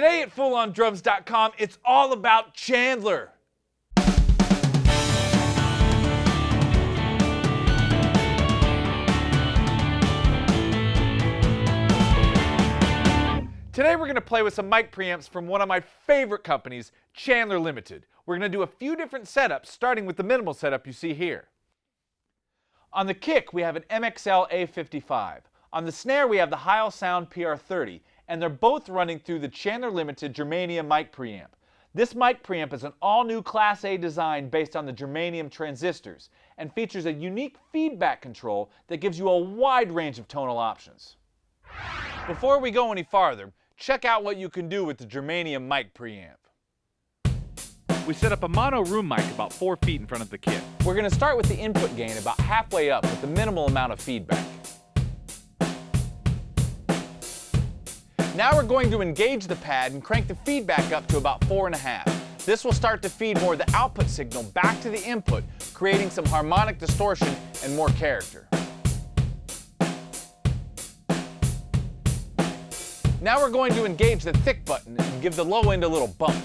Today at FullOnDrums.com, it's all about Chandler. Today we're going to play with some mic preamps from one of my favorite companies, Chandler Limited. We're going to do a few different setups, starting with the minimal setup you see here. On the kick, we have an MXL A55. On the snare, we have the Heil Sound PR30, and they're both running through the Chandler Limited Germanium mic preamp. This mic preamp is an all-new Class A design based on the Germanium transistors, and features a unique feedback control that gives you a wide range of tonal options. Before we go any farther, check out what you can do with the Germanium mic preamp. We set up a mono room mic about 4 feet in front of the kit. We're going to start with the input gain about halfway up with the minimal amount of feedback. Now we're going to engage the pad and crank the feedback up to about 4.5. This will start to feed more of the output signal back to the input, creating some harmonic distortion and more character. Now we're going to engage the thick button and give the low end a little bump.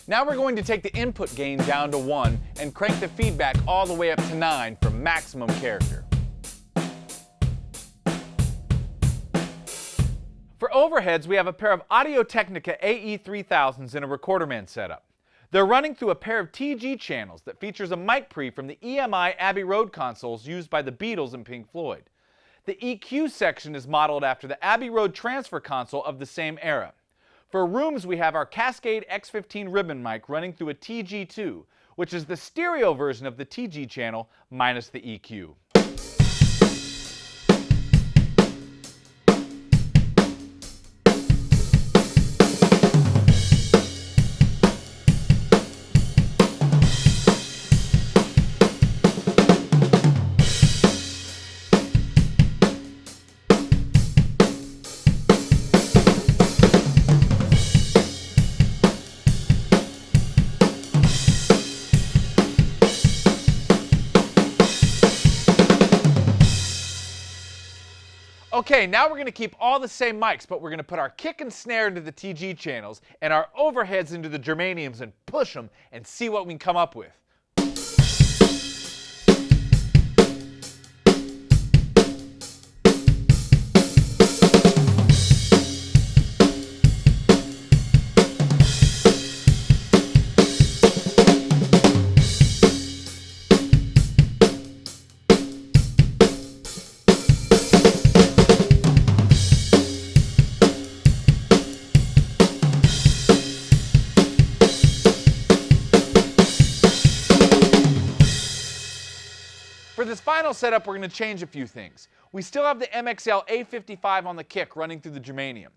Now we're going to take the input gain down to 1 and crank the feedback all the way up to 9 for maximum character. For overheads, we have a pair of Audio-Technica AE3000s in a Recorderman setup. They're running through a pair of TG channels that features a mic pre from the EMI Abbey Road consoles used by the Beatles and Pink Floyd. The EQ section is modeled after the Abbey Road transfer console of the same era. For rooms, we have our Cascade X15 ribbon mic running through a TG2, which is the stereo version of the TG channel minus the EQ. Okay, now we're going to keep all the same mics, but we're going to put our kick and snare into the TG channels and our overheads into the Germaniums and push them and see what we can come up with. For this final setup, we're going to change a few things. We still have the MXL A55 on the kick running through the Germanium.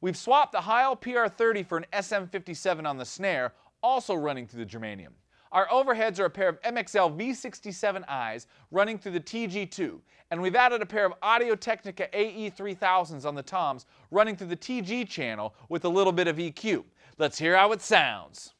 We've swapped the Heil PR30 for an SM57 on the snare, also running through the Germanium. Our overheads are a pair of MXL V67Is running through the TG2, and we've added a pair of Audio-Technica AE3000s on the toms running through the TG channel with a little bit of EQ. Let's hear how it sounds.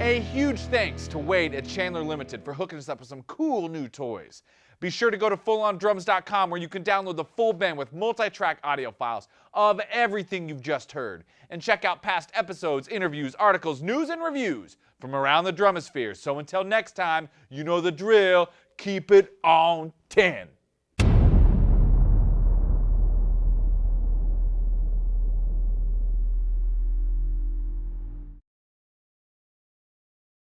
A huge thanks to Wade at Chandler Limited for hooking us up with some cool new toys. Be sure to go to FullOnDrums.com where you can download the full bandwidth multi-track audio files of everything you've just heard. And check out past episodes, interviews, articles, news, and reviews from around the drumosphere. So until next time, you know the drill. Keep it on 10.